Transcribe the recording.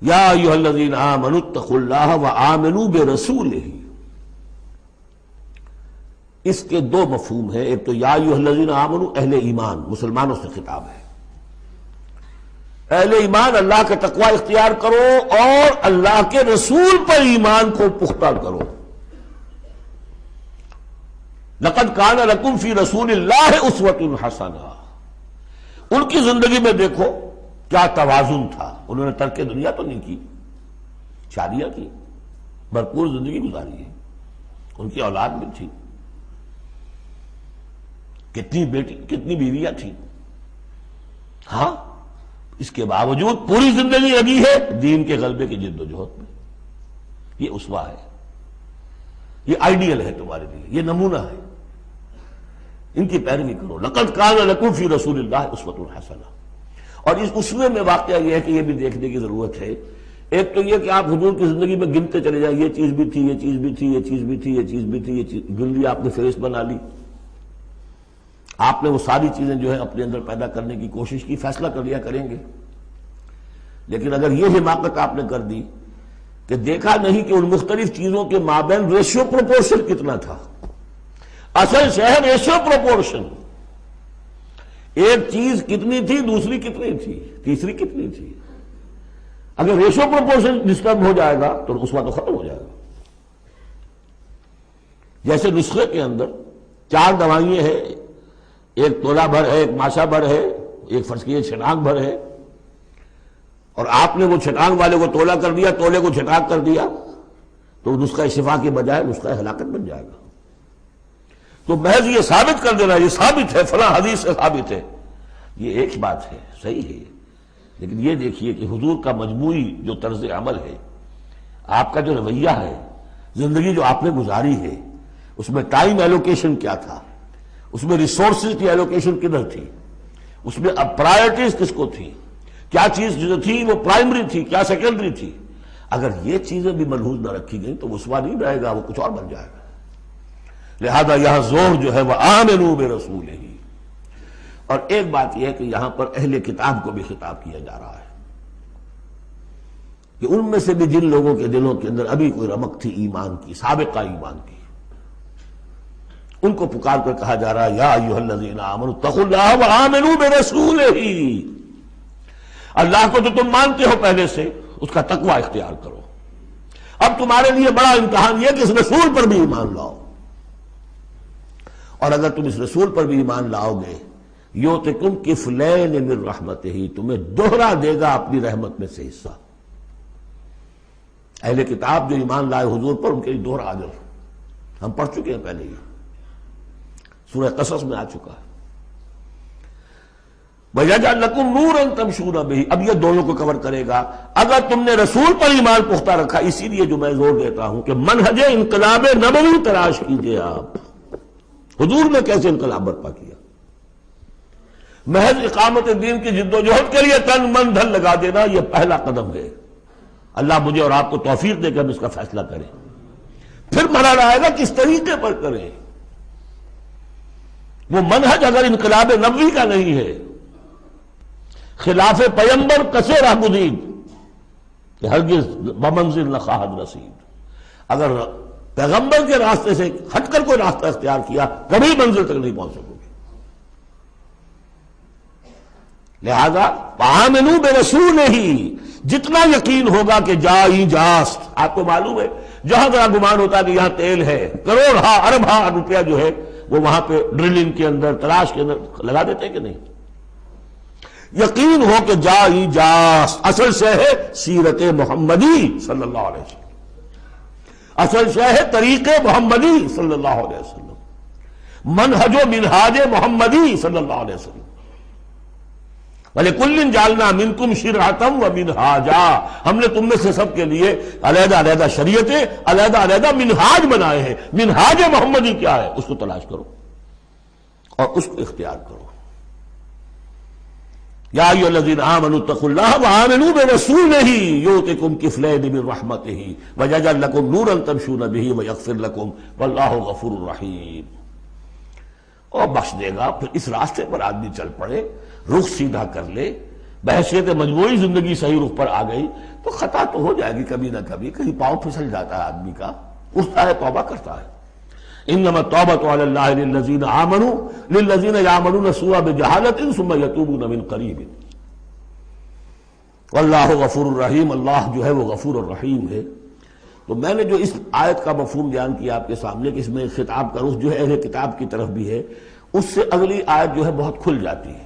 یا ایھا الذین آمنوا اتقوا اللہ وآمنوا برسولہ، اس کے دو مفہوم ہیں. ایک تو یا ایھا الذین آمنوا اہل ایمان، مسلمانوں سے خطاب ہے. اہل ایمان اللہ کا تقوی اختیار کرو اور اللہ کے رسول پر ایمان کو پختہ کرو. لقد کان لکم فی رسول اللہ اسوۃ حسنہ، ان کی زندگی میں دیکھو کیا توازن تھا. انہوں نے ترک دنیا تو نہیں کی، شادیاں کی، بھرپور زندگی گزاری ہے، ان کی اولاد بھی تھی، کتنی بیٹی کتنی بیویاں تھیں. ہاں اس کے باوجود پوری زندگی لگی ہے دین کے غلبے کی جد و جہد میں. یہ اسوہ ہے، یہ آئیڈیل ہے تمہارے لیے، یہ نمونہ ہے، ان کی پیروی کرو. لقد کان لکم فی رسول اللہ اسوۃ حسنہ. اور اس اسوے میں واقعہ یہ ہے کہ یہ بھی دیکھنے کی ضرورت ہے. ایک تو یہ کہ آپ حضور کی زندگی میں گنتے چلے جائیں، یہ چیز بھی تھی، یہ چیز بھی تھی، یہ چیز بھی تھی، یہ چیز بھی تھی، یہ چیز گن لی، آپ نے فہرست بنا لی. آپ نے وہ ساری چیزیں جو ہے اپنے اندر پیدا کرنے کی کوشش کی، فیصلہ کر لیا کریں گے. لیکن اگر یہ حماقت آپ نے کر دی کہ دیکھا نہیں کہ ان مختلف چیزوں کے مابین ریشیو پروپورشن کتنا تھا. اصل شہر ریشیو پروپورشن، ایک چیز کتنی تھی، دوسری کتنی تھی، تیسری کتنی تھی. اگر ریشیو پروپورشن ڈسٹرب ہو جائے گا تو اس وقت تو ختم ہو جائے گا. جیسے نسخے کے اندر 4 دوائیں ہیں، ایک تولہ بھر ہے، ایک ماشا بھر ہے، ایک فرض کیجیے چھٹانک بھر ہے، اور آپ نے وہ چھٹانک والے کو تولا کر دیا، تولے کو چھٹانک کر دیا، تو نسخہ شفا کے بجائے نسخہ ہلاکت بن جائے گا. تو محض یہ ثابت کر دینا، یہ ثابت ہے، فلاں حدیث سے ثابت ہے، یہ ایک بات ہے، صحیح ہے. لیکن یہ دیکھیے کہ حضور کا مجموعی جو طرز عمل ہے، آپ کا جو رویہ ہے، زندگی جو آپ نے گزاری ہے، اس میں ٹائم ایلوکیشن کیا تھا، اس میں ریسورسز کی ایلوکیشن کدھر تھی، اس میں اب پرائرٹیز کس کو تھی، کیا چیز جو تھی وہ پرائمری تھی، کیا سیکنڈری تھی. اگر یہ چیزیں بھی ملحوظ نہ رکھی گئیں تو وہ اسوہ نہیں رہے گا، وہ کچھ اور بن جائے گا. لہذا یہاں زور جو ہے وہ آمنوا برسولہ. اور ایک بات یہ ہے کہ یہاں پر اہل کتاب کو بھی خطاب کیا جا رہا ہے کہ ان میں سے بھی جن لوگوں کے دلوں کے اندر ابھی کوئی رمق تھی ایمان کی، سابقہ ایمان کی، ان کو پکار کر کہا جا رہا ہے یا ایھا الذین آمنوا اتقوا اللہ وآمنوا برسولہ. اللہ کو تو تم مانتے ہو پہلے سے، اس کا تقوی اختیار کرو. اب تمہارے لیے بڑا امتحان یہ کہ اس رسول پر بھی ایمان لاؤ. اور اگر تم اس رسول پر بھی ایمان لاؤ گے، یؤتکم کفلین من رحمتہ، تمہیں دوہرا دے گا اپنی رحمت میں سے حصہ. اہل کتاب جو ایمان لائے حضور پر، ان کے لیے دوہرا اجر ہم پڑھ چکے ہیں پہلے، یہ سورہ قصص میں آ چکا ہے. وَيَجْعَلْ لَكُمْ نُورًا تَمْشُونَ بِهِ. اب یہ دونوں کو کور کرے گا. اگر تم نے رسول پر ایمان پختہ رکھا، اسی لیے جو میں زور دیتا ہوں کہ منہج انقلاب نبوی تلاش کیجئے. آپ حضور نے کیسے انقلاب برپا کیا؟ محض اقامت دین کی جد و جہد کے لیے تن من دھن لگا دینا، یہ پہلا قدم ہے. اللہ مجھے اور آپ کو توفیق دے کہ ہم اس کا فیصلہ کریں. پھر مرحلہ آئے گا کس طریقے پر کریں. وہ منہج اگر انقلاب نبوی کا نہیں ہے، خلاف پیمبر کسے راہ گزید کہ ہرگز بمنزل نہ خواہد رسید. اگر پیغمبر کے راستے سے ہٹ کر کوئی راستہ اختیار کیا، کبھی منزل تک نہیں پہنچ سکو گے. لہذا آمنوا برسولہ، جتنا یقین ہوگا کہ جائی جاست. آپ کو معلوم ہے جہاں ذرا گمان ہوتا ہے کہ یہاں تیل ہے، کروڑ ہاں ارب ہاں روپیہ جو ہے وہ وہاں پہ ڈرلنگ کے اندر، تلاش کے اندر لگا دیتے کہ نہیں. یقین ہو کہ جائی جاست. اصل شے ہے سیرت محمدی صلی اللہ علیہ وسلم، اصل شے ہے طریق محمدی صلی اللہ علیہ وسلم، منہج و منہاج محمدی صلی اللہ علیہ وسلم. وَلِكُلٍّ جَعَلْنَا مِنْكُمْ شِرْعَةً وَمِنْهَاجًا. ہم نے تم میں سے سب کے لیے علیحدہ علیحدہ شریعتیں، علیحدہ علیحدہ منہاج بنائے ہیں. منہاج محمدی کیا ہے، اس کو تلاش کرو اور اس کو اختیار کرو. یا ایھا الذین آمنوا اتقوا اللہ وآمنوا برسولہ یؤتکم کفلین من رحمتہ ویجعل لکم نورا تمشون بہ ویغفر لکم واللہ غفور رحیم. اور بخش دے گا. پھر اس راستے پر آدمی چل پڑے، رخ سیدھا کر لے، بحیثیت مجموعی زندگی صحیح رخ پر آ گئی تو خطا تو ہو جائے گی کبھی نہ کبھی، کہیں پاؤں پھسل جاتا ہے آدمی کا، اٹھتا ہے توبہ کرتا ہے۔ انما التوبۃ علی اللہ للذین آمنوا للذین یعملون السوء بجہالۃ ثم یتوبون من قریب واللہ غفور الرحیم، اللہ جو ہے وہ غفور الرحیم ہے۔ تو میں نے جو اس آیت کا مفہوم بیان کیا آپ کے سامنے کہ اس میں خطاب کا رخ جو ہے اہل کتاب کی طرف بھی ہے، اس سے اگلی آیت جو ہے بہت کھل جاتی ہے۔